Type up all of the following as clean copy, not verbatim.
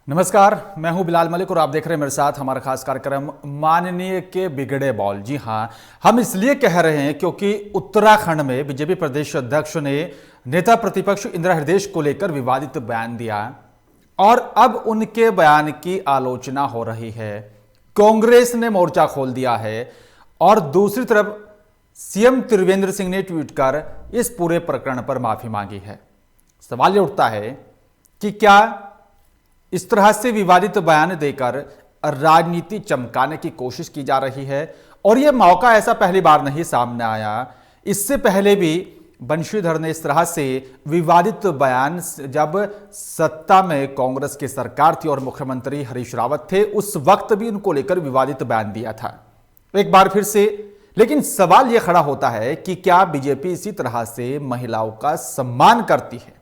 नमस्कार, मैं हूं बिलाल मलिक और आप देख रहे हैं मेरे साथ हमारा खास कार्यक्रम माननीय के बिगड़े बॉल। जी हां, हम इसलिए कह रहे हैं क्योंकि उत्तराखंड में बीजेपी प्रदेश अध्यक्ष ने नेता प्रतिपक्ष इंदिरा हृदयेश को लेकर विवादित बयान दिया और अब उनके बयान की आलोचना हो रही है। कांग्रेस ने मोर्चा खोल दिया है और दूसरी तरफ सीएम त्रिवेंद्र सिंह ने ट्वीट कर इस पूरे प्रकरण पर माफी मांगी है। सवाल यह उठता है कि क्या इस तरह से विवादित बयान देकर राजनीति चमकाने की कोशिश की जा रही है? और यह मौका ऐसा पहली बार नहीं सामने आया, इससे पहले भी बंशीधर ने इस तरह से विवादित बयान, जब सत्ता में कांग्रेस की सरकार थी और मुख्यमंत्री हरीश रावत थे, उस वक्त भी उनको लेकर विवादित बयान दिया था एक बार फिर से। लेकिन सवाल यह खड़ा होता है कि क्या बीजेपी इसी तरह से महिलाओं का सम्मान करती है?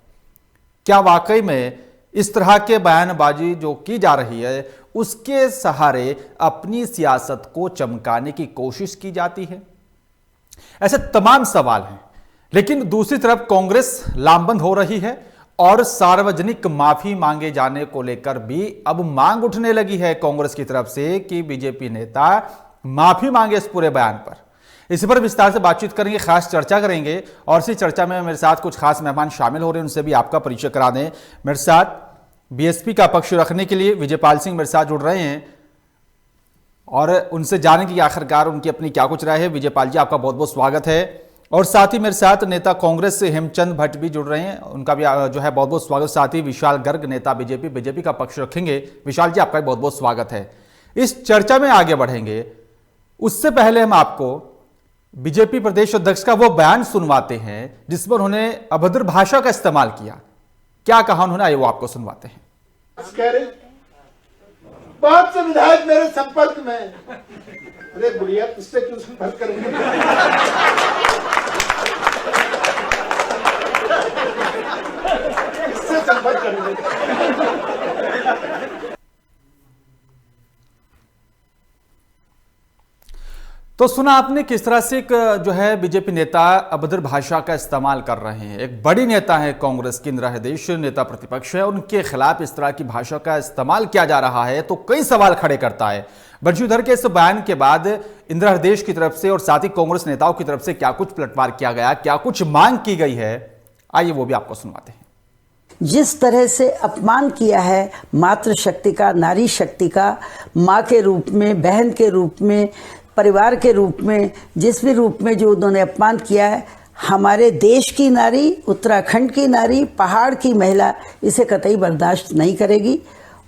क्या वाकई में इस तरह के बयानबाजी जो की जा रही है उसके सहारे अपनी सियासत को चमकाने की कोशिश की जाती है? ऐसे तमाम सवाल हैं। लेकिन दूसरी तरफ कांग्रेस लामबंद हो रही है और सार्वजनिक माफी मांगे जाने को लेकर भी अब मांग उठने लगी है कांग्रेस की तरफ से कि बीजेपी नेता माफी मांगे इस पूरे बयान पर। इसी पर विस्तार से बातचीत करेंगे, खास चर्चा करेंगे और इसी चर्चा में मेरे साथ कुछ खास मेहमान शामिल हो रहे हैं, उनसे भी आपका परिचय करा दें। मेरे साथ बीएसपी का पक्ष रखने के लिए विजयपाल सिंह मेरे साथ जुड़ रहे हैं और उनसे जानेंगे कि आखिरकार उनकी अपनी क्या कुछ राय है। विजयपाल जी, आपका बहुत बहुत स्वागत है। और साथ ही मेरे साथ नेता कांग्रेस से हेमचंद भट्ट भी जुड़ रहे हैं, उनका भी जो है बहुत बहुत स्वागत। साथ ही विशाल गर्ग, नेता बीजेपी का पक्ष रखेंगे। विशाल जी, आपका भी बहुत बहुत स्वागत है। इस चर्चा में आगे बढ़ेंगे, उससे पहले हम आपको बीजेपी प्रदेश अध्यक्ष का वो बयान सुनवाते हैं जिसमें उन्होंने अभद्र भाषा का इस्तेमाल किया। क्या कहा उन्होंने, आइए वो आपको सुनवाते हैं। बहुत से विधायक मेरे संपर्क में। अरे बुढ़िया, तुझसे क्यों संपर्क करेंगे? किससे संपर्क करेंगे? तो सुना आपने किस तरह से एक जो है बीजेपी नेता अभद्र भाषा का इस्तेमाल कर रहे हैं। एक बड़ी नेता है कांग्रेस की, इंदिरा हृदयेश नेता प्रतिपक्ष है, उनके खिलाफ इस तरह की भाषा का इस्तेमाल किया जा रहा है तो कई सवाल खड़े करता है। बंशीधर के इस बयान के बाद इंदिरा हृदयेश की तरफ से और साथ ही कांग्रेस नेताओं की तरफ से क्या कुछ पलटवार किया गया, क्या कुछ मांग की गई है, आइए वो भी आपको सुनवाते हैं। जिस तरह से अपमान किया है मातृशक्ति का, नारी शक्ति का, माँ के रूप में, बहन के रूप में, परिवार के रूप में, जिस भी रूप में जो उन्होंने अपमान किया है, हमारे देश की नारी, उत्तराखंड की नारी, पहाड़ की महिला इसे कतई बर्दाश्त नहीं करेगी।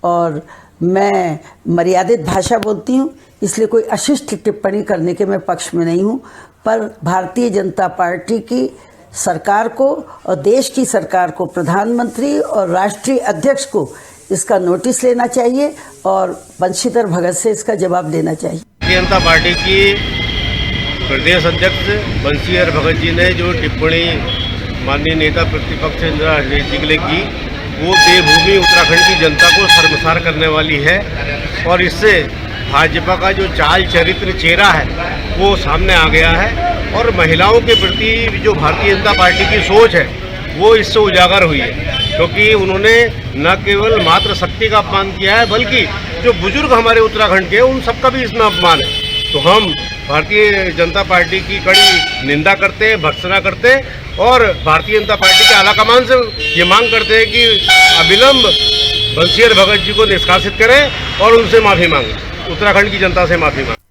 और मैं मर्यादित भाषा बोलती हूँ, इसलिए कोई अशिष्ट टिप्पणी करने के मैं पक्ष में नहीं हूँ। पर भारतीय जनता पार्टी की सरकार को और देश की सरकार को, प्रधानमंत्री और राष्ट्रीय अध्यक्ष को इसका नोटिस लेना चाहिए और बंशीधर भगत से इसका जवाब देना चाहिए। भारतीय जनता पार्टी की प्रदेश अध्यक्ष बंशीधर भगत जी ने जो टिप्पणी माननीय नेता प्रतिपक्ष इंदिरा हृदयेश जी के लिए की, वो देवभूमि उत्तराखंड की जनता को शर्मसार करने वाली है और इससे भाजपा का जो चाल चरित्र चेहरा है वो सामने आ गया है और महिलाओं के प्रति जो भारतीय जनता पार्टी की सोच है वो इससे उजागर हुई है। क्योंकि उन्होंने न केवल मातृशक्ति का अपमान किया है बल्कि जो बुजुर्ग हमारे उत्तराखंड के उन सबका भी इसमें अपमान है। तो हम भारतीय जनता पार्टी की कड़ी निंदा करते हैं, भर्त्सना करते हैं और भारतीय जनता पार्टी के आलाकमान से ये मांग करते हैं कि अविलंब बंशीधर भगत जी को निष्कासित करें और उनसे माफ़ी मांगें, उत्तराखंड की जनता से माफ़ी मांगें।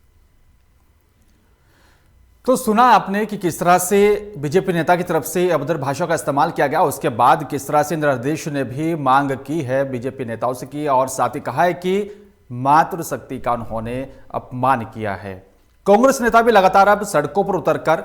तो सुना आपने कि किस तरह से बीजेपी नेता की तरफ से अभद्र भाषा का इस्तेमाल किया गया, उसके बाद किस तरह से इंदिरा हृदयेश ने भी मांग की है बीजेपी नेताओं से की और साथ ही कहा है कि मातृशक्ति का उन्होंने अपमान किया है। कांग्रेस नेता भी लगातार अब सड़कों पर उतरकर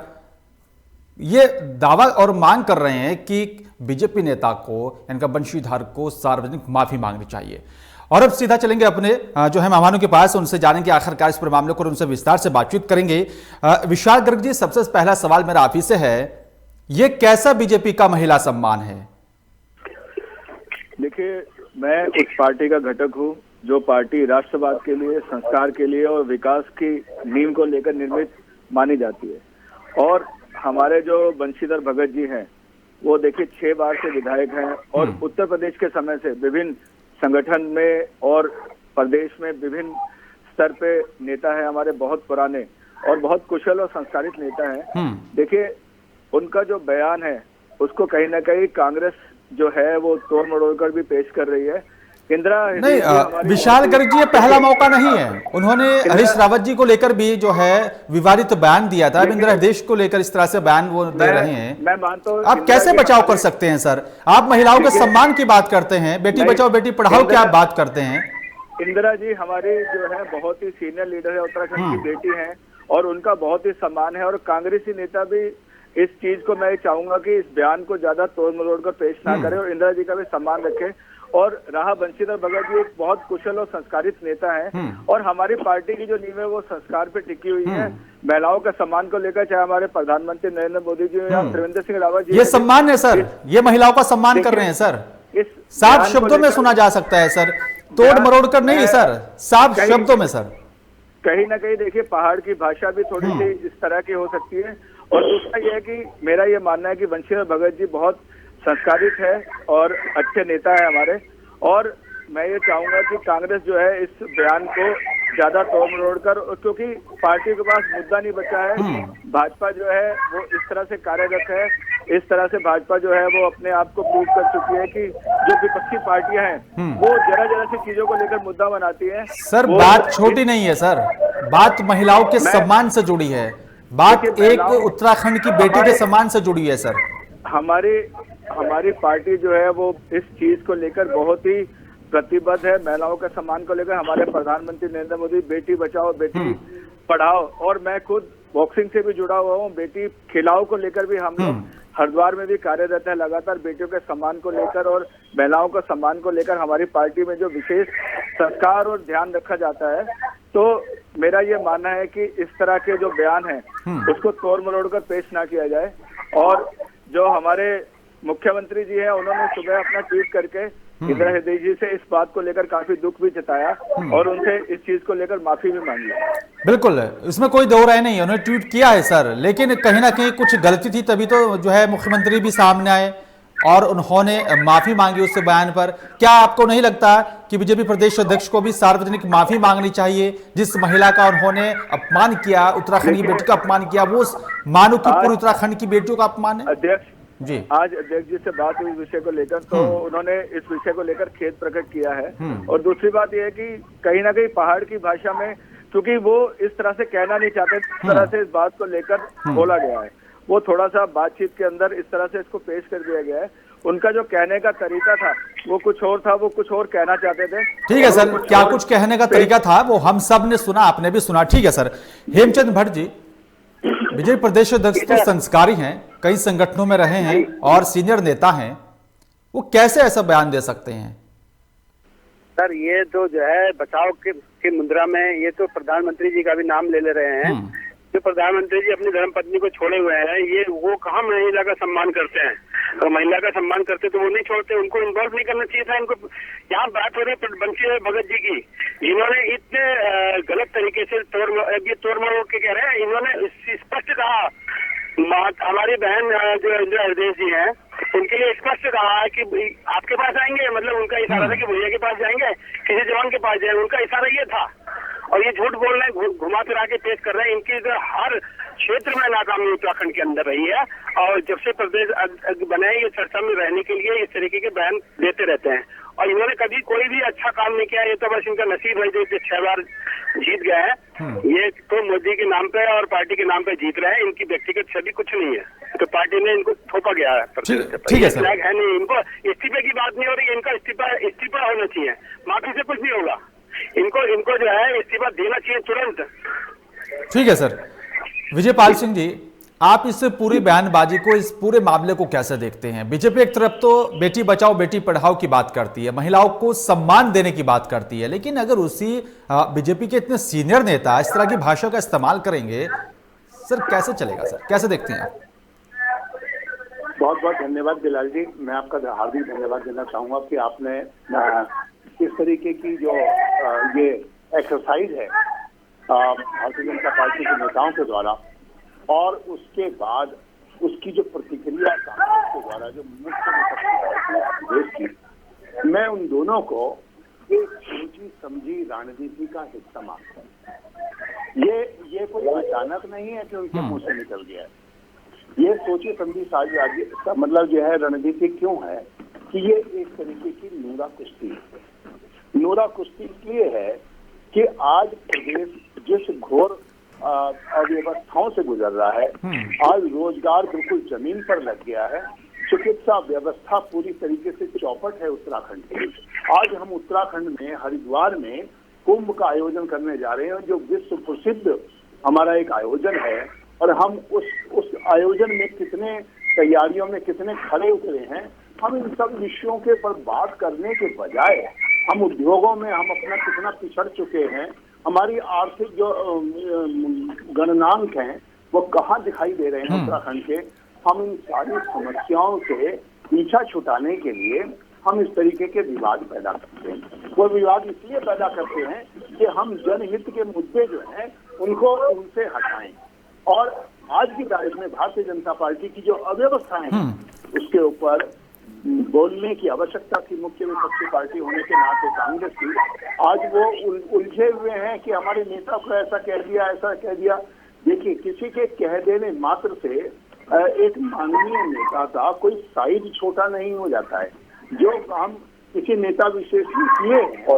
ये दावा और मांग कर रहे हैं कि बीजेपी नेता को, इनका बंशीधर को सार्वजनिक माफी मांगनी चाहिए। और अब सीधा चलेंगे अपने जो है मेहमानों के पास, उनसे जानेंगे आखिरकार इस पूरे मामले को, उनसे विस्तार से बातचीत करेंगे। विशाल गर्ग जी, सबसे पहला सवाल मेरा आप ही से है, ये कैसा बीजेपी का महिला सम्मान है? देखिए, मैं उस पार्टी का घटक हूँ जो पार्टी राष्ट्रवाद के लिए, संस्कार के लिए और विकास की नींव को लेकर निर्मित मानी जाती है। और हमारे जो बंशीधर भगत जी हैं वो देखिए 6 बार से विधायक हैं और उत्तर प्रदेश के समय से विभिन्न संगठन में और प्रदेश में विभिन्न स्तर पे नेता है हमारे, बहुत पुराने और बहुत कुशल और संस्कारित नेता हैं। देखिए, उनका जो बयान है उसको कहीं ना कहीं कांग्रेस जो है वो तोड़ मरोड़ कर भी पेश कर रही है। इंदिरा नहीं, विशाल गर्ग जी ये पहला मौका नहीं है। उन्होंने हरीश रावत जी को लेकर भी जो है विवादित बयान दिया था। अब इंदिरा हृदय को लेकर इस तरह से बयान वो दे रहे हैं। मैं मानता हूं आप कैसे बचाव कर सकते हैं सर? आप महिलाओं के सम्मान की बात करते हैं, बेटी बचाओ बेटी पढ़ाओ की आप बात करते हैं। इंदिरा जी हमारी जो है बहुत ही सीनियर लीडर है, उत्तराखंड की बेटी हैं और उनका बहुत ही सम्मान है। और कांग्रेसी नेता भी इस चीज को मैं चाहूंगा कि इस बयान को ज्यादा तोड़ मरोड़ कर पेश ना करें और इंदिरा जी का भी सम्मान रखें। और राहा बंशीधर भगत जी एक बहुत कुशल और संस्कारित नेता हैं और हमारी पार्टी की जो नींव है वो संस्कार पे टिकी हुई है। महिलाओं का सम्मान को लेकर चाहे हमारे प्रधानमंत्री नरेंद्र मोदी जी या त्रिवेंद्र सिंह रावत जी, ये सम्मान है सर, ये महिलाओं का सम्मान कर रहे हैं सर। इस साफ शब्दों में सुना जा सकता है सर, तोड़ मरोड़ कर नहीं सर, साफ शब्दों में सर। कहीं ना कहीं देखिए, पहाड़ की भाषा भी थोड़ी सी इस तरह की हो सकती है। और दूसरा यह है कि मेरा ये मानना है कि बंशीधर भगत जी बहुत संस्कारित है और अच्छे नेता है हमारे। और मैं ये चाहूंगा कि कांग्रेस जो है इस बयान को ज्यादा तोड़ मरोड़ कर, क्योंकि पार्टी के पास मुद्दा नहीं बचा है। भाजपा जो है वो इस तरह से कार्यरत है, इस तरह से भाजपा जो है वो अपने आप को प्रूव कर चुकी है कि जो विपक्षी पार्टियां हैं वो जरा जरा सी चीजों को लेकर मुद्दा बनाती है। सर बात छोटी नहीं है सर, बात महिलाओं के सम्मान से जुड़ी है, बात एक उत्तराखंड की बेटी के सम्मान से जुड़ी है सर। हमारी पार्टी जो है वो इस चीज को लेकर बहुत ही प्रतिबद्ध है, महिलाओं के सम्मान को लेकर। हमारे प्रधानमंत्री नरेंद्र मोदी बेटी बचाओ बेटी पढ़ाओ, और मैं खुद बॉक्सिंग से भी जुड़ा हुआ हूँ, बेटी खिलाओ को लेकर भी हम लोग हरिद्वार में भी कार्यरत है। लगातार बेटियों के सम्मान को लेकर और महिलाओं का सम्मान को लेकर हमारी पार्टी में जो विशेष संस्कार और ध्यान रखा जाता है। तो मेरा ये मानना है कि इस तरह के जो बयान है उसको तोड़ मरोड़ कर पेश ना किया जाए। और जो हमारे मुख्यमंत्री जी हैं, उन्होंने सुबह अपना ट्वीट करके इंदिरा हृदय जी से इस बात को लेकर काफी दुख भी जताया और उनसे इस चीज को लेकर माफी भी मांगी। बिल्कुल, इसमें कोई दो राय नहीं है, उन्होंने ट्वीट किया है सर, लेकिन कहीं ना कहीं कुछ गलती थी, तभी तो जो है मुख्यमंत्री भी सामने आए और उन्होंने माफी मांगी उस बयान पर। क्या आपको नहीं लगता कि बीजेपी प्रदेश अध्यक्ष को भी सार्वजनिक माफी मांगनी चाहिए? जिस महिला का उन्होंने अपमान किया, उत्तराखंड की बेटी का अपमान किया, वो मानो कि पूरी उत्तराखंड की बेटियों का अपमान है। अध्यक्ष जी, आज अध्यक्ष जी से बात हुई इस विषय को लेकर, तो उन्होंने इस विषय को लेकर खेद प्रकट किया है। और दूसरी बात यह है कि कहीं ना कहीं पहाड़ की भाषा में, क्योंकि वो इस तरह से कहना नहीं चाहते, इस तरह से इस बात को लेकर बोला गया है, वो थोड़ा सा बातचीत के अंदर इस तरह से इसको पेश कर दिया गया है। उनका जो कहने का तरीका था वो कुछ और था, वो कुछ और कहना चाहते थे। ठीक है सर, क्या कुछ कहने का तरीका था वो हम सब ने सुना, आपने भी सुना। ठीक है सर। हेमचंद भट्ट जी, बीजेपी प्रदेश अध्यक्ष तो संस्कारी हैं, कई संगठनों में रहे हैं और सीनियर नेता हैं, वो कैसे ऐसा बयान दे सकते हैं? सर ये तो जो है बचाव की मुद्रा में ये तो प्रधानमंत्री जी का भी नाम ले रहे हैं। जो प्रधानमंत्री जी अपनी धर्मपत्नी को छोड़े हुए हैं, ये वो कहाँ महिला का सम्मान करते हैं? अगर महिला का सम्मान करते तो वो नहीं छोड़ते, उनको इन्वॉल्व नहीं करना चाहिए था। इनको यहाँ बात हो रही है बंशीधर भगत जी की, जिन्होंने इतने गलत तरीके से तोड़ मरोड़ के कह रहे हैं। इन्होंने स्पष्ट कहा, हमारी बहन जो इंदिरा हृदय जी हैं, उनके लिए स्पष्ट कहा है कि आपके पास आएंगे, मतलब उनका इशारा था कि भैया के पास जाएंगे, किसी जवान के पास जाएंगे, उनका इशारा ये था। और ये झूठ बोल रहे हैं, घुमा फिरा के पेश कर रहे हैं। इनकी जो हर क्षेत्र में नाकामी उत्तराखंड के अंदर रही है और जब से प्रदेश बने ये चर्चा में रहने के लिए इस तरीके के बयान देते रहते हैं। और इन्होंने कभी कोई भी अच्छा काम नहीं किया, ये तो बस इनका नसीब है जो 6 बार जीत गए हैं। ये तो मोदी के नाम पे और पार्टी के नाम पे जीत रहे हैं, इनकी व्यक्तिगत छवि कुछ नहीं है, तो पार्टी ने इनको थोपा गया है। ठीक है सर, है नहीं, इनको इस्तीफे की बात नहीं हो रही, इनका इस्तीफा होना चाहिए, माफी से कुछ नहीं होगा। इनको जो है इस्तीफा देना चाहिए तुरंत। ठीक है सर। विजयपाल सिंह जी, आप इस पूरी बयानबाजी को, इस पूरे मामले को कैसे देखते हैं? बीजेपी एक तरफ तो बेटी बचाओ बेटी पढ़ाओ की बात करती है, महिलाओं को सम्मान देने की बात करती है, लेकिन अगर उसी बीजेपी के इतने सीनियर नेता इस तरह की भाषा का इस्तेमाल करेंगे, सर कैसे चलेगा सर? कैसे देखते हैं आप? बहुत बहुत धन्यवाद बिलाल जी, मैं आपका हार्दिक धन्यवाद देना चाहूंगा कि आपने इस तरीके की जो ये एक्सरसाइज है भारतीय जनता पार्टी के नेताओं के द्वारा और उसके बाद उसकी जो प्रतिक्रिया कांग्रेस के द्वारा जो मुख्य विपक्षी पार्टी की, मैं उन दोनों को ये सोची समझी रणनीति का हिस्सा मानते हैं। ये कोई अचानक नहीं है कि उनके मुंह से निकल गया है। ये सोची समझी साझेदारी मतलब जो है रणनीति क्यों है कि ये एक तरीके की नूरा कुश्ती है। नूरा कुश्ती इसलिए है कि आज प्रदेश जिस घोर अव्यवस्थाओं से गुजर रहा है, आज रोजगार बिल्कुल जमीन पर लग गया है, चिकित्सा व्यवस्था पूरी तरीके से चौपट है उत्तराखंड की। आज हम उत्तराखंड में हरिद्वार में कुंभ का आयोजन करने जा रहे हैं, जो विश्व प्रसिद्ध हमारा एक आयोजन है, और हम उस आयोजन में कितने तैयारियों में कितने खड़े उतरे हैं। हम इन सब विषयों के पर बात करने के बजाय हम उद्योगों में हम अपना कितना पिछड़ चुके हैं, हमारी आर्थिक जो गणनांक हैं वो कहाँ दिखाई दे रहे हैं उत्तराखंड के। हम इन सारी समस्याओं से पीछा छुटाने के लिए हम इस तरीके के विवाद पैदा करते हैं। वो विवाद इसलिए पैदा करते हैं कि हम जनहित के मुद्दे जो हैं उनको उनसे हटाएं, और आज की तारीख में भारतीय जनता पार्टी की जो अव्यवस्थाएं हैं उसके ऊपर बोलने की आवश्यकता थी। मुख्य विपक्षी पार्टी होने के नाते कांग्रेस की आज वो उलझे हुए हैं कि हमारे नेता को ऐसा कह दिया, ऐसा कह दिया। देखिए, किसी के कह देने मात्र से एक माननीय नेता का कोई साइज छोटा नहीं हो जाता है। जो काम किसी नेता विशेष ने किए हैं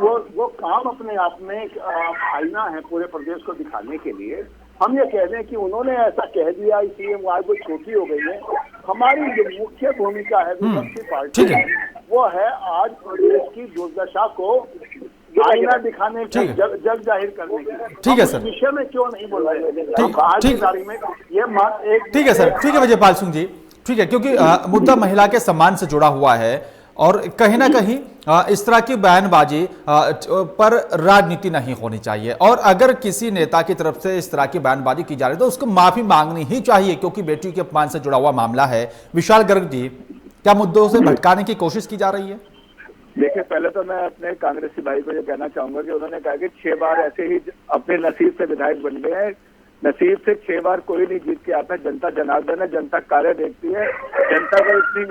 वो काम अपने आप में आईना है पूरे प्रदेश को दिखाने के लिए। हम ये कह रहे हैं कि उन्होंने ऐसा कह दिया इसलिए वो आज वो छोटी हो गई है। हमारी जो मुख्य भूमिका है विपक्षी पार्टी है, वो है आज प्रदेश की दुर्दशा को आईना दिखाने की, जग जाहिर करने की। ठीक है सर, विषय में क्यों नहीं बोल रहे आज की तारीख में ये एक। ठीक है सर, ठीक है विजयपाल सिंह जी, ठीक है, क्योंकि मुद्दा महिला के सम्मान से जुड़ा हुआ है और कहीं ना कहीं इस तरह की बयानबाजी पर राजनीति नहीं होनी चाहिए, और अगर किसी नेता की तरफ से इस तरह की बयानबाजी की जा रही है तो उसको माफी मांगनी ही चाहिए, क्योंकि बेटी के अपमान से जुड़ा हुआ मामला है। विशाल गर्ग जी, क्या मुद्दों से भटकाने की कोशिश की जा रही है? देखिए, पहले तो मैं अपने कांग्रेसी भाई को ये कहना चाहूंगा कि उन्होंने कहा कि 6 बार ऐसे ही अपने नसीब से विधायक बन गए हैं। नसीब से 6 बार कोई नहीं जीत के आता। जनता जनार्दन है, जनता कार्य देखती है। जनता को इतनी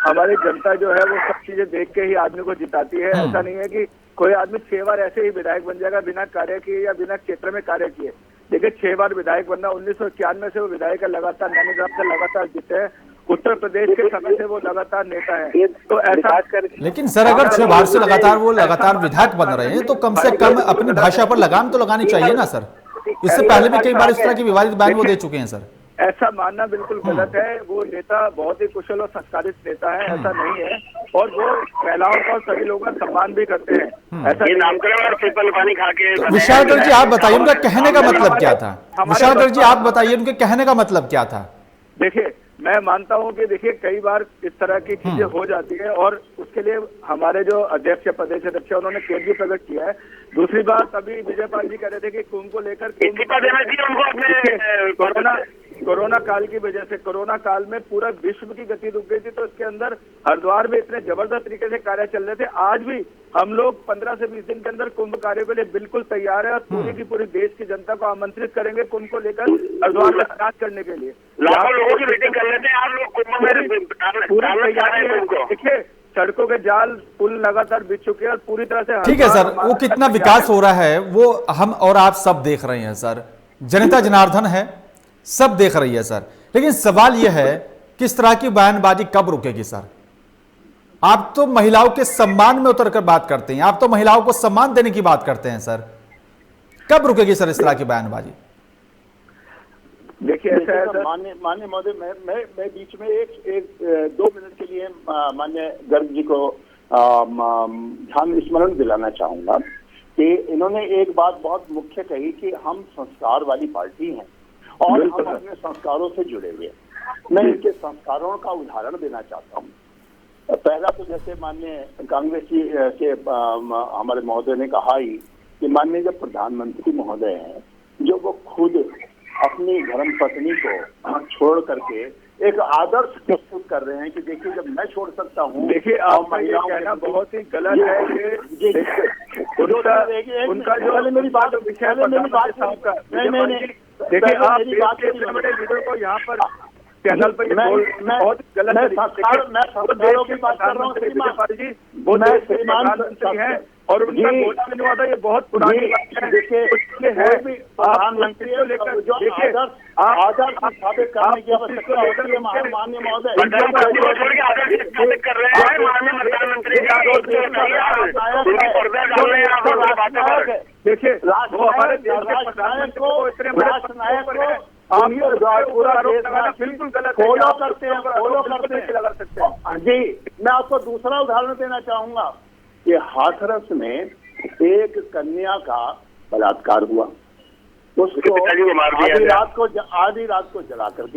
हमारी जनता जो है वो सब चीजें देख के ही आदमी को जिताती है। ऐसा नहीं है कि कोई आदमी 6 बार ऐसे ही विधायक बन जाएगा बिना कार्य किए या बिना क्षेत्र में कार्य किए। देखिए, 6 बार विधायक बनना, 1991 से वो विधायक है, लगातार नैनीताल से लगातार जीते हैं। उत्तर प्रदेश के समय से वो लगातार नेता है। तो ऐसा लेकिन सर, अगर 6 बार से लगातार विधायक बन रहे हैं तो कम से कम अपनी भाषा पर लगाम तो लगानी चाहिए ना सर। इससे पहले भी कई बार इस तरह की विवादित बयान वो दे चुके हैं सर। ऐसा मानना बिल्कुल गलत है। वो नेता बहुत ही कुशल और संस्कारित नेता है, ऐसा नहीं है। और वो महिलाओं का सभी लोगों का सम्मान भी करते हैं। ऐसा नामकरण और पीपल पानी खा के। विशाल गर्ग जी, आप बताइए उनका कहने का मतलब क्या था? विशाल गर्ग जी, आप बताइए उनके कहने का मतलब क्या था? देखिए, मैं मानता हूं कि देखिए कई बार इस तरह की चीजें हो जाती है और उसके लिए हमारे जो अध्यक्ष प्रदेश अध्यक्ष उन्होंने खेद भी प्रकट किया है। दूसरी बात, अभी विजयपाल जी कह रहे थे कि कुंभ को लेकर कोरोना काल की वजह से, कोरोना काल में पूरा विश्व की गति रुक गई थी, तो इसके अंदर हरिद्वार में इतने जबरदस्त तरीके से कार्य चल रहे थे। आज भी हम लोग 15 से 20 दिन के अंदर कुंभ कार्य के लिए बिल्कुल तैयार है और पूरी की पूरी देश की जनता को आमंत्रित करेंगे कुंभ को लेकर हरिद्वार में स्नान करने के लिए। लाखों लोगों की मीटिंग कर लेते हैं आप लोग कुंभ में, पूरी तैयारी है। देखिए, सड़कों के जाल पुल लगातार बिछ चुके हैं और पूरी तरह से। ठीक है सर, वो कितना विकास हो रहा है वो हम और आप सब देख रहे हैं सर। जनता जनार्दन है, सब देख रही है सर। लेकिन सवाल यह है किस तरह की बयानबाजी कब रुकेगी सर? आप तो महिलाओं के सम्मान में उतरकर बात करते हैं, आप तो महिलाओं को सम्मान देने की बात करते हैं सर। कब रुकेगी सर इस तरह की बयानबाजी? देखिए, ऐसा मान्य महोदय, मैं बीच में एक 2 मिनट के लिए मान्य गर्ग जी को ध्यान स्मरण दिलाना चाहूंगा कि इन्होंने एक बात बहुत मुख्य कही कि हम संस्कार वाली पार्टी हैं और हम अपने संस्कारों से जुड़े हुए हैं। मैं इनके संस्कारों का उदाहरण देना चाहता हूँ। पहला तो जैसे माननीय कांग्रेस के हमारे महोदय ने कहा ही कि माननीय जब प्रधानमंत्री महोदय हैं, जो वो खुद अपनी धर्मपत्नी को छोड़ करके एक आदर्श प्रस्तुत कर रहे हैं कि देखिए, जब मैं छोड़ सकता हूँ। देखिए, आप महिलाओं कहना बहुत ही गलत है कि उनका जो मेरी बात नहीं, देखिए आप लीडर को यहाँ पर चैनल पर ये बहुत गलत मैं संस्कारों की बात कर रहा हूँ विजयपाल जी, वो देश के प्रधानमंत्री हैं और उनका घोषणा नहीं हुआ था, ये बहुत पुरानी बात है। देखिए प्रधानमंत्री को लेकर जो आदर्श स्थापित करने की आवश्यकता होती है माननीय महोदय, देखिए राष्ट्रनायक को पूरा बिल्कुल गलत फॉलो करते हैं। जी, मैं आपको दूसरा उदाहरण देना चाहूंगा कि हाथरस में एक कन्या का बलात्कार हुआ, उसको आधी रात को जला करके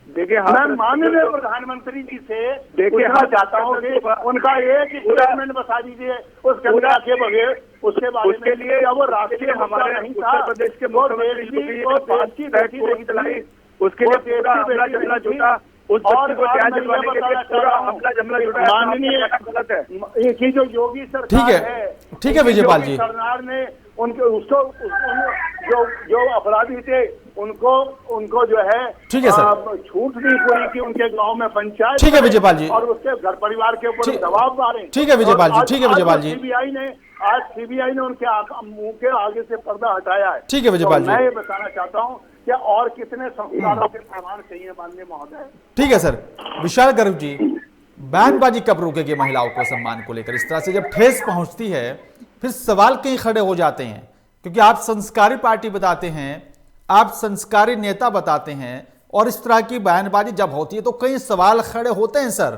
देखिए मैं माननीय प्रधानमंत्री जी से देखना चाहता हूँ कि उनका एक स्टेटमेंट बता दीजिए उस कन्या के बगैर, उसके बारे में लिए वो राष्ट्रीय हमारे नहीं था, उत्तर प्रदेश के मुख्यमंत्री को पांच बेटी नहीं चलाई, उसके लिए हमला जमला जुटा, उस बच्ची को न्याय दिलवाने के लिए पूरा हमला जमला जुटा। माननीय गलत है ये जो योगी सरकार है, ठीक है विजयपाल जी, सरकार ने उनके उसको जो अपराधी थे उनको जो है ठीक है सर, छूट दी पूरी की उनके गांव में पंचायत, ठीक है विजयपाल जी, और उसके घर परिवार के ऊपर दबाव डाले। ठीक है विजयपाल जी, ठीक है विजयपाल जी, सीबीआई ने उनके मुंह के आगे से पर्दा हटाया है। ठीक है विजयपाल जी, मैं ये बताना चाहता हूँ कि और कितने संस्कारों के प्रमाण चाहिए माननीय महोदय। ठीक है सर। विशाल गर्ग जी, बयानबाजी कब रोकेगी महिलाओं को सम्मान को लेकर? इस तरह से जब ठेस पहुंचती है फिर सवाल कहीं खड़े हो जाते हैं, क्योंकि आप संस्कारी पार्टी बताते हैं, आप संस्कारी नेता बताते हैं, और इस तरह की बयानबाजी जब होती है तो कई सवाल खड़े होते हैं सर।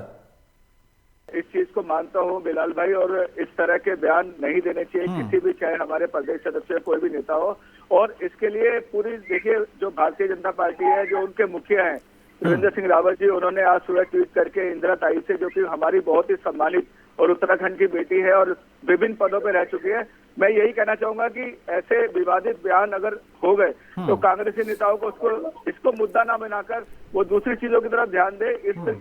इस चीज को मानता हूँ बिलाल भाई, और इस तरह के बयान नहीं देने चाहिए किसी भी, चाहे हमारे प्रदेश सदस्य कोई भी नेता हो। और इसके लिए पूरी देखिए जो भारतीय जनता पार्टी है, जो उनके मुखिया हैं त्रिवेंद्र सिंह रावत जी, उन्होंने आज सुबह ट्वीट करके इंदिरा ताई से, जो कि हमारी बहुत ही सम्मानित और उत्तराखंड की बेटी है और विभिन्न पदों पर रह चुकी है, मैं यही कहना चाहूंगा कि ऐसे विवादित बयान अगर हो गए तो कांग्रेसी नेताओं को इसको मुद्दा ना बनाकर वो दूसरी चीजों की तरफ ध्यान दे,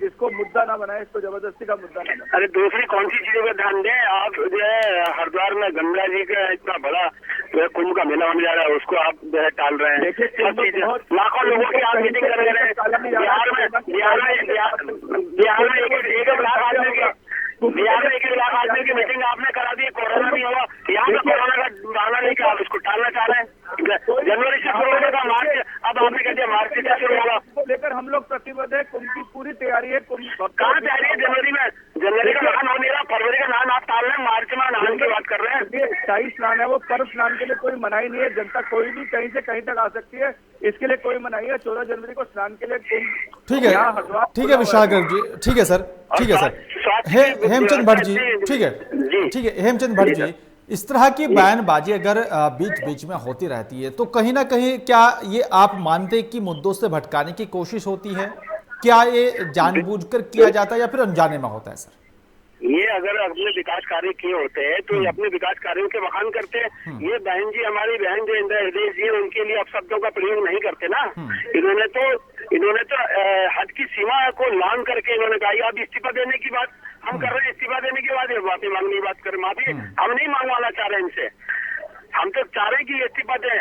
इसको मुद्दा ना बनाए, इसको जबरदस्ती का मुद्दा ना बनाए। अरे दूसरी कौन सी चीजों पर ध्यान दें? आप जो है हरिद्वार में गंगा जी का इतना बड़ा जो है कुंभ का मेला होने जा रहा है, उसको आप जो है टाल रहे हैं। लाखों लोगों की आप मीटिंग कर रहे हैं बिहार में, बिहार में 1 लाख आदमी की मीटिंग आपने करा दी, कोरोना नहीं होगा, यहाँ पे कोरोना का बहाना नहीं, आप उसको टालना चाह रहे हैं। जनवरी से शुरू होने का मार्च, अब आपने कह दिया मार्च से शुरू होगा, लेकर हम लोग प्रतिबद्ध है, कुंभ की पूरी तैयारी है। कहाँ तैयारी है? जनवरी में, जनवरी का नहान हो नहीं रहा, फरवरी का नहान आप टाल रहे हैं, मार्च में नहान की बात कर रहे हैं। शाही स्नान है, वो पर्व स्नान के लिए कोई मनाही नहीं है, जनता कोई भी कहीं से कहीं तक आ सकती है, इसके लिए कोई मनाही है। 14 जनवरी को स्नान के लिए ठीक है, ठीक है विशाल गर्ग जी, ठीक है सर, ठीक है सर। हेमचंद भट्ट जी, ठीक है, ठीक है हेमचंद भट्ट जी, इस तरह की बयानबाजी अगर बीच बीच में होती रहती है तो कहीं ना कहीं क्या ये आप मानते हैं कि मुद्दों से भटकाने की कोशिश होती है? क्या ये जानबूझकर किया जाता है या फिर अनजाने में होता है सर? ये अगर अपने विकास कार्य किए होते हैं तो ये अपने विकास कार्यों के बखान करते हैं। ये बहन जी, हमारी बहन जो इंदिरा हृदय जी, उनके लिए अपशब्दों का प्रयोग नहीं करते ना। इन्होंने तो हद की सीमा को लांघ करके इन्होंने कहा अब इस्तीफा देने की बात हम कर रहे हैं, इस्तीफा देने के बाद माफी मांगने की बात करें। माफी हम नहीं मांगवाना चाह रहे हैं इनसे, हम तो चाह रहे हैं कि इस्तीफा दें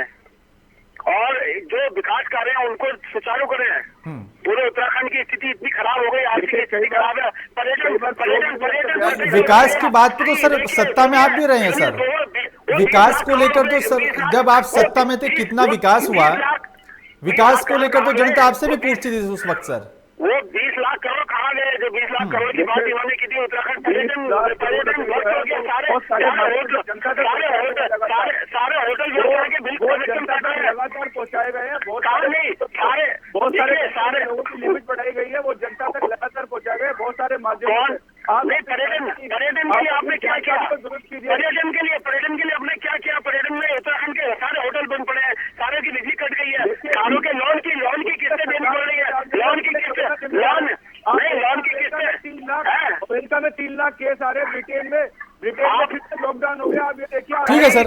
और जो विकास कार्य है उनको सुचारू करें। पूरे उत्तराखंड की स्थिति इतनी खराब हो गई, आर्थिक स्थिति खराब है, पर्यटन विकास की बात पे तो सर सत्ता में आप भी रहे हैं सर, विकास को लेकर तो सर जब आप सत्ता में थे कितना विकास हुआ, विकास को लेकर तो जनता आपसे भी पूछती थी उस वक्त सर। वो 20 लाख करोड़ कहाँ गए? जो 20 लाख करोड़ की बात इन्होंने की थी, उत्तराखंड पर्यटन सारे होटल लगातार पहुँचाए गए हैं, बहुत सारे लोगों की लिमिट बढ़ाई गई है, वो जनता तक लगातार पहुँचाए गए, बहुत सारे माध्यम। पर्यटन के लिए आपने क्या किया? पर्यटन के लिए आपने क्या किया? पर्यटन में उत्तराखंड के सारे होटल बंद पड़े हैं, सारे की बिजली कट गई है, कारों के लोन की किस्तें देनी पड़ रही है, लोन की किस्तें अमेरिका में 3 लाख केस आ रहे हैं, ब्रिटेन में लॉकडाउन हो गया। आप ये देखिए। ठीक है सर,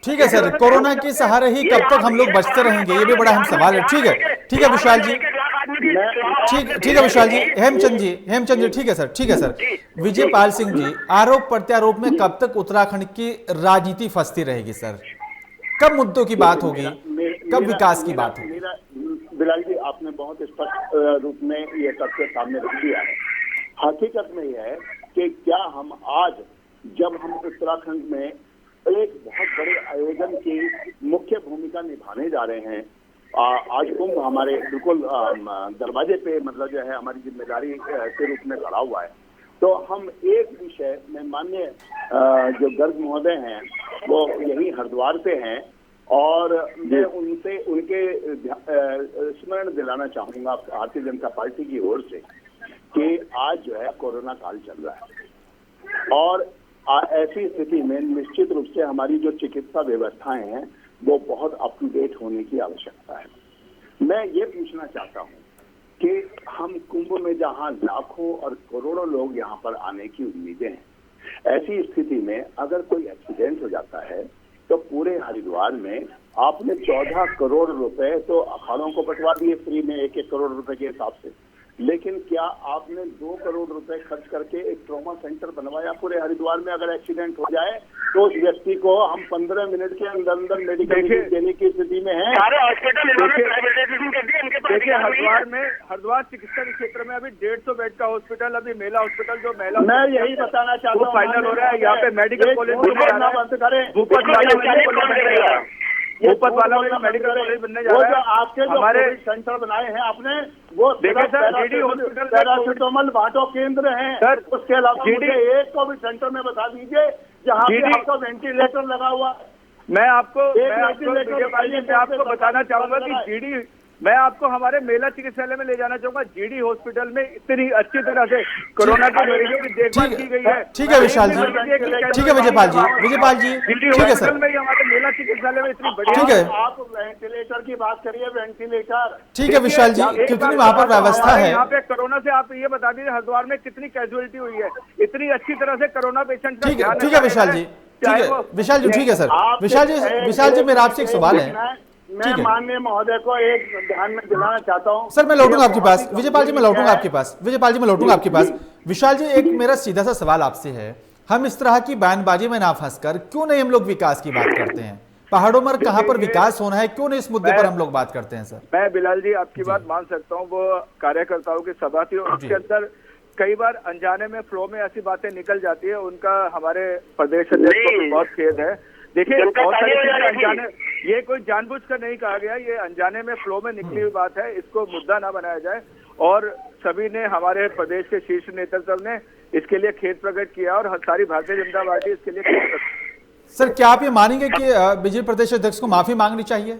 ठीक है सर, कोरोना के सहारे ही कब तक हम लोग बचते रहेंगे, ये भी बड़ा अहम सवाल है। ठीक है, ठीक है विशाल जी, ठीक है विशाल जी, हेमचंद जी, ठीक है सर, ठीक है सर। विजयपाल सिंह जी, आरोप प्रत्यारोप में कब तक उत्तराखंड की राजनीति फंसती रहेगी सर? कब मुद्दों की बात होगी, कब विकास की बात होगी? बिलाल जी, आपने बहुत स्पष्ट रूप में ये तथ्य सामने रख दिया है। हकीकत में यह है कि क्या हम आज, जब हम उत्तराखंड में एक बहुत बड़े आयोजन की मुख्य भूमिका निभाने जा रहे हैं, आज कुंभ हमारे बिल्कुल दरवाजे पे, मतलब जो है हमारी जिम्मेदारी के रूप में खड़ा हुआ है, तो हम एक विषय में माननीय जो गर्ग महोदय हैं वो यही हरिद्वार से हैं, और मैं उनसे उनके स्मरण दिलाना चाहूंगा भारतीय जनता पार्टी की ओर से कि आज जो है कोरोना काल चल रहा है, और ऐसी स्थिति में निश्चित रूप से हमारी जो चिकित्सा व्यवस्थाएं हैं वो बहुत अप टू डेट होने की आवश्यकता है। मैं ये पूछना चाहता हूँ कि हम कुंभ में जहाँ लाखों और करोड़ों लोग यहाँ पर आने की उम्मीदें हैं, ऐसी स्थिति में अगर कोई एक्सीडेंट हो जाता है तो पूरे हरिद्वार में आपने 14 करोड़ रुपए तो अखाड़ों को बंटवा दिए फ्री में, 1-1 करोड़ रुपए के हिसाब से, लेकिन क्या आपने 2 करोड़ रुपए खर्च करके एक ट्रॉमा सेंटर बनवाया पूरे हरिद्वार में? अगर एक्सीडेंट हो जाए तो उस व्यक्ति को हम 15 मिनट के अंदर अंदर मेडिकल देने की स्थिति में है। सारे हॉस्पिटल प्राइवेटाइजेशन कर दिए इनके पास। देखिए हरिद्वार चिकित्सा के क्षेत्र में अभी 150 बेड का हॉस्पिटल, अभी मेला हॉस्पिटल जो मेला, मैं यही बताना चाहता हूँ, फाइनल हो रहा है। यहाँ पे मेडिकल कॉलेज बंद करें, भूपत वाला मेडिकल कॉलेज बनने जा रहा है। आपके जो हमारे सेंटर बनाए हैं आपने, वो पैरासिटामोल बांटो केंद्र हैं सर, उसके अलावा मुझे एक कोविड सेंटर में बता दीजिए जहाँ पे आपका वेंटिलेटर लगा हुआ। मैं आपको बताना चाहूंगा कि जीडी, मैं आपको हमारे मेला चिकित्सालय में ले जाना चाहूंगा। जीडी हॉस्पिटल में इतनी अच्छी तरह से कोरोना के मरीजों की देखभाल की गई है। ठीक है विशाल जी, ठीक है विजयपाल जी, ठीक है सर, हमारे मेला चिकित्सालय में इतनी बढ़िया, ठीक है, आप वेंटिलेटर की बात करिए, वेंटिलेटर, ठीक है विशाल जी, कितनी वहाँ पर व्यवस्था है यहाँ पे? कोरोना से आप ये बता दीजिए हरिद्वार में कितनी कैजुअलिटी हुई है, इतनी अच्छी तरह से कोरोना पेशेंट। ठीक है विशाल जी, ठीक है विशाल जी, ठीक है सर। विशाल जी मेरा आपसे एक सवाल है, मैं माननीय महोदय को एक ध्यान में दिलाना चाहता हूँ। सर मैं लौटूंगा आपके पास, विजयपाल जी मैं लौटूंगा आपके पास, विजयपाल जी मैं लौटूंगा आपके पास। विशाल जी एक मेरा सीधा सा सवाल आपसे है, हम इस तरह की बयानबाजी में ना फंसकर क्यों नहीं हम लोग विकास की बात करते हैं? पहाड़ों में कहाँ पर विकास होना है, क्यों नहीं इस मुद्दे पर हम लोग बात करते हैं सर? मैं बिलाल जी आपकी बात मान सकता हूँ, वो कार्यकर्ताओं की सभा थी, उसके अंदर कई बार अनजाने में फ्लो में ऐसी बातें निकल जाती है, उनका हमारे प्रदेश अध्यक्ष को बहुत खेद है। देखिए बहुत सारी चीजें अनजाने, ये कोई जानबूझकर नहीं कहा गया, ये अनजाने में फ्लो में निकली हुई बात है, इसको मुद्दा ना बनाया जाए। और सभी ने, हमारे प्रदेश के शीर्ष नेतृत्व ने इसके लिए खेद प्रकट किया और सारी भारतीय जनता पार्टी इसके लिए खेद प्रकट। सर क्या आप ये मानेंगे कि बीजेपी प्रदेश अध्यक्ष को माफी मांगनी चाहिए?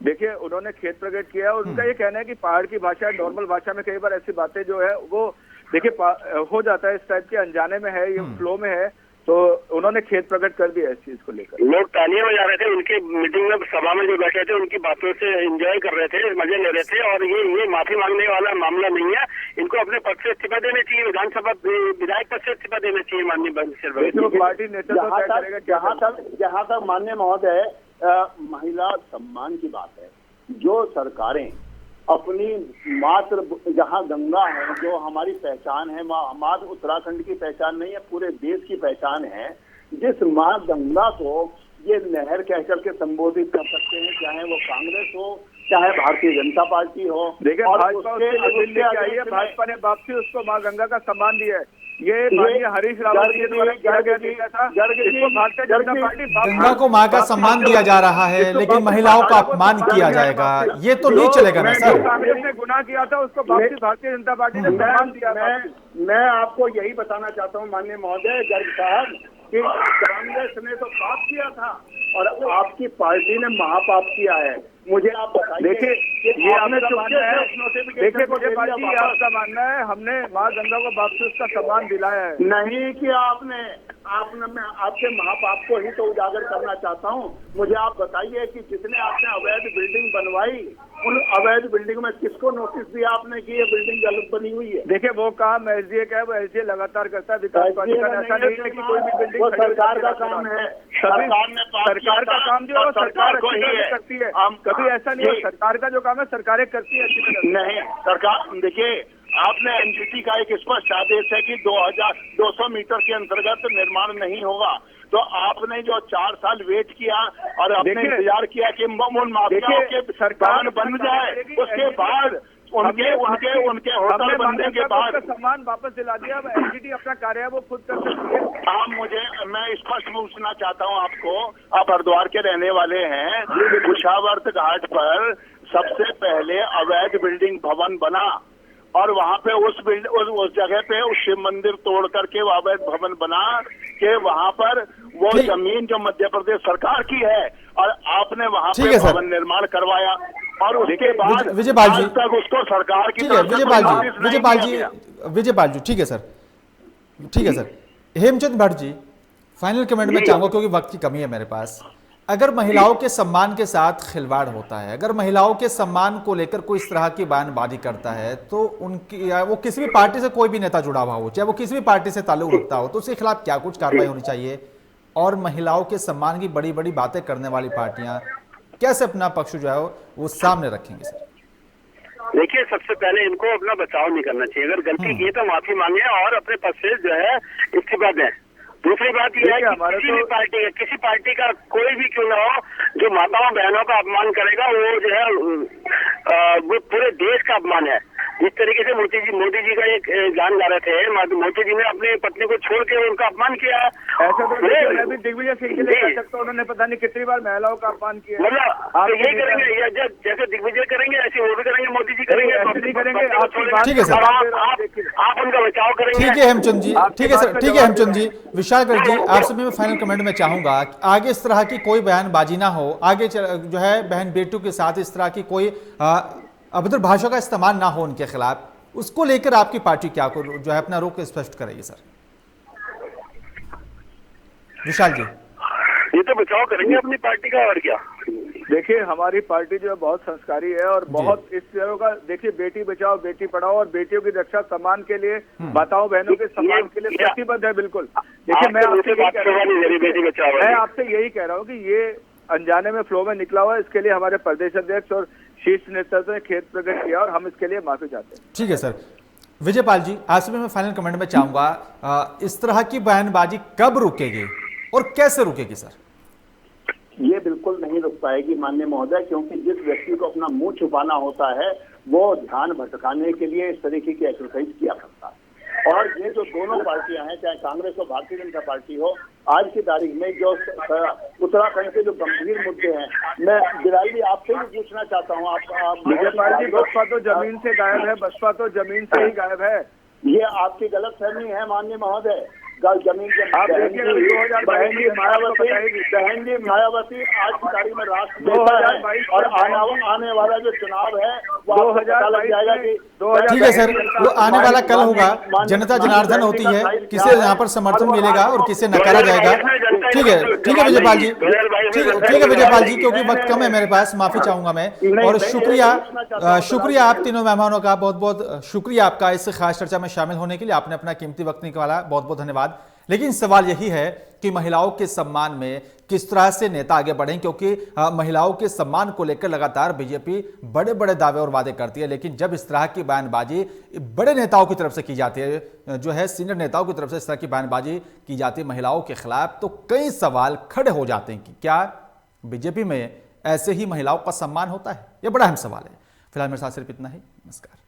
देखिए उन्होंने खेद प्रकट किया, उनका ये कहना है कि पहाड़ की भाषा, नॉर्मल भाषा में कई बार ऐसी बातें जो है वो देखिए हो जाता है, इस टाइप के अनजाने में है, ये फ्लो में है, तो उन्होंने खेद प्रकट कर दिया इस चीज को लेकर। लोग तालियां बजा रहे थे, उनके मीटिंग में, सभा में जो बैठे थे उनकी बातों से एंजॉय कर रहे थे, मजे ले रहे थे, और ये माफी मांगने वाला मामला नहीं है। इनको अपने पद से इस्तीफा देना चाहिए, विधानसभा विधायक पद से इस्तीफा देना चाहिए माननीय पार्टी नेतृत्व। जहाँ तक माननीय महोदय महिला सम्मान की बात है, जो सरकारें अपनी मात्र, जहाँ गंगा है जो हमारी पहचान है, मात्र उत्तराखंड की पहचान नहीं है, पूरे देश की पहचान है, जिस माँ गंगा को ये नहर कह करके संबोधित कर सकते हैं, चाहे वो कांग्रेस हो चाहे भारतीय जनता पार्टी हो। देखिए भाजपा ने वापसी उसको माँ गंगा का सम्मान दिया है, ये माननीय हरीश रावत जी द्वारा किया गया था। भारतीय जनता पार्टी गंगा को मां का सम्मान दिया जा रहा है, लेकिन महिलाओं का अपमान किया जाएगा, ये तो नहीं चलेगा ना सर। कांग्रेस ने गुनाह किया था, उसको वापसी भारतीय जनता पार्टी ने सम्मान दिया। मैं आपको यही बताना चाहता हूँ माननीय महोदय गर्ग साहब कि कांग्रेस ने तो पाप किया था और आपकी पार्टी ने महापाप किया है। मुझे आप बताइए, देखिए ये आपका मानना है, देखिए मुझे पार्टी आपका मानना है, हमने माँ गंगा को वापसी उसका सम्मान दिलाया है, नहीं कि आपने मैं आपके महापाप को ही तो उजागर करना चाहता हूँ। मुझे आप बताइए कि जितने आपने अवैध बिल्डिंग बनवाई, उन अवैध बिल्डिंग में किसको नोटिस दिया आपने कि ये बिल्डिंग गलत बनी हुई है? देखिए वो काम एसडीए का है, वो एसडीए लगातार करता है, विकास पार्टी का ऐसा नहीं है कि कोई भी बिल्डिंग, सरकार का काम है, सरकार का काम जो है सरकार अच्छी तरह करती है, कभी ऐसा नहीं है, सरकार का जो काम है सरकारें करती है अच्छी तरह। नहीं सरकार, देखिए आपने एनजीटी का एक स्पष्ट आदेश है कि 200 मीटर के अंतर्गत निर्माण नहीं होगा, तो आपने जो 4 साल वेट किया और आपने इंतजार किया कि उन माफियाओं के सरकार बन जाए, उसके बाद उनके होटल बनने के बाद सम्मान वापस दिला दिया। अब एनजीटी अपना कार्य है वो खुद कर सकती है। मैं स्पष्ट पूछना चाहता हूं आपको, आप हरिद्वार के रहने वाले हैं, कुशावर्त घाट पर सबसे पहले अवैध बिल्डिंग भवन बना और वहां पे उस जगह पे उस शिव मंदिर तोड़ करके वो अवैध भवन बना के वहां पर वो जमीन जो मध्य प्रदेश सरकार की है और आपने वहां पे भवन निर्माण करवाया और उसके बाद विजयपाल जी तक उसको सरकार की विजयपाल जी ठीक है sir. Hemchand Bhatt ji, final comment में चाहूंगा क्योंकि वक्त की कमी है मेरे पास। अगर महिलाओं के सम्मान के साथ खिलवाड़ होता है, अगर महिलाओं के सम्मान को लेकर कोई इस तरह की बयानबाजी करता है, तो उनकी वो किसी भी पार्टी से कोई भी नेता जुड़ा हुआ हो, चाहे वो किसी भी पार्टी से ताल्लुक रखता हो, तो उसके खिलाफ क्या कुछ कार्रवाई होनी चाहिए? और महिलाओं के सम्मान की बड़ी बड़ी बातें करने वाली पार्टियां कैसे अपना पक्ष जो है वो सामने रखेंगे? सर देखिए, सबसे पहले इनको अपना बचाव नहीं करना चाहिए। अगर गलती की तो माफी मांगे और अपने पद से जो है इस्तीफा दें। दूसरी बात यह है कि किसी पार्टी का कोई भी क्यों ना हो, जो माताओं बहनों का अपमान करेगा वो जो है वो पूरे देश का अपमान है। जिस तरीके से मोदी जी का एक गान गा रहे थे, मोदी जी ने अपनी पत्नी को छोड़ के उनका अपमान किया। ऐसा तो मैं भी दिग्विजय सिंह के लिए कह सकता हूं, उन्होंने पता नहीं कितनी बार महिलाओं का अपमान किया। मतलब आप यही करेंगे, जैसे दिग्विजय करेंगे ऐसे वो भी करेंगे, मोदी जी करेंगे, ठीक है सर, आप उनका बचाव करेंगे। ठीक है हेमचंद जी, ठीक है सर, ठीक है हेमचंद जी। विशालगढ़ जी, आपसे मैं फाइनल कमेंट में चाहूंगा आगे इस तरह की कोई बयानबाजी ना हो, आगे जो है बहन बेटियों के साथ इस तरह की कोई अभद्र भाषा का इस्तेमाल ना हो उनके खिलाफ, उसको लेकर आपकी पार्टी क्या जो है अपना रुख स्पष्ट करेगी? सर विशाल जी, ये तो बचाव करेंगे अपनी पार्टी का, और क्या। देखिए, हमारी पार्टी जो है बहुत संस्कारी है और बहुत इस तरह का, देखिए, बेटी बचाओ बेटी पढ़ाओ और बेटियों की रक्षा सम्मान के लिए, माताओं बहनों के सम्मान के लिए प्रतिबद्ध है। बिल्कुल। देखिए, मैं आपसे यही कह रहा हूँ कि ये अनजाने में फ्लो में निकला हुआ है, इसके लिए हमारे प्रदेश अध्यक्ष और शीर्ष नेतृत्व ने खेद प्रकट किया और हम इसके लिए माफी चाहते हैं। ठीक है सर। विजयपाल जी, आपसे मैं फाइनल कमेंट में चाहूंगा इस तरह की बयानबाजी कब रुकेगी और कैसे रुकेगी? सर ये बिल्कुल नहीं रुक पाएगी माननीय महोदय, क्योंकि जिस व्यक्ति को अपना मुंह छुपाना होता है वो ध्यान भटकाने के लिए इस तरीके की एक्सरसाइज किया करता है। और ये जो दोनों पार्टियां हैं, चाहे कांग्रेस हो भारतीय जनता पार्टी हो, आज की तारीख में जो उत्तराखंड के जो गंभीर मुद्दे हैं, मैं बिलाल जी आपसे भी पूछना चाहता हूँ। आप बसपा तो जमीन से गायब है, बसपा तो जमीन से ही गायब है। ये आपकी गलतफहमी है माननीय महोदय। जमीन के बहन जी मायावती आज की तारीख में राष्ट्र और आने वाला जो चुनाव है वो 2000 लग जाएगा कि ठीक है सर, वो आने वाला कल होगा। जनता जनार्दन होती है, किसे यहाँ पर समर्थन मिलेगा और किसे नकारा जाएगा। ठीक है विजयपाल जी, ठीक है विजयपाल जी, क्योंकि वक्त कम है मेरे पास, माफी चाहूंगा मैं। और शुक्रिया आप तीनों मेहमानों का, बहुत बहुत शुक्रिया आपका इस खास चर्चा में शामिल होने के लिए। आपने अपना कीमती वक्त निकाला, बहुत बहुत धन्यवाद। लेकिन सवाल यही है कि महिलाओं के सम्मान में किस तरह से नेता आगे बढ़ें, क्योंकि महिलाओं के सम्मान को लेकर लगातार बीजेपी बड़े बड़े दावे और वादे करती है, लेकिन जब इस तरह की बयानबाजी बड़े नेताओं की तरफ से की जाती है, जो है सीनियर नेताओं की तरफ से इस तरह की बयानबाजी की जाती है महिलाओं के खिलाफ, तो कई सवाल खड़े हो जाते हैं कि क्या बीजेपी में ऐसे ही महिलाओं का सम्मान होता है? यह बड़ा अहम सवाल है। फिलहाल मेरे साथ सिर्फ इतना ही। नमस्कार।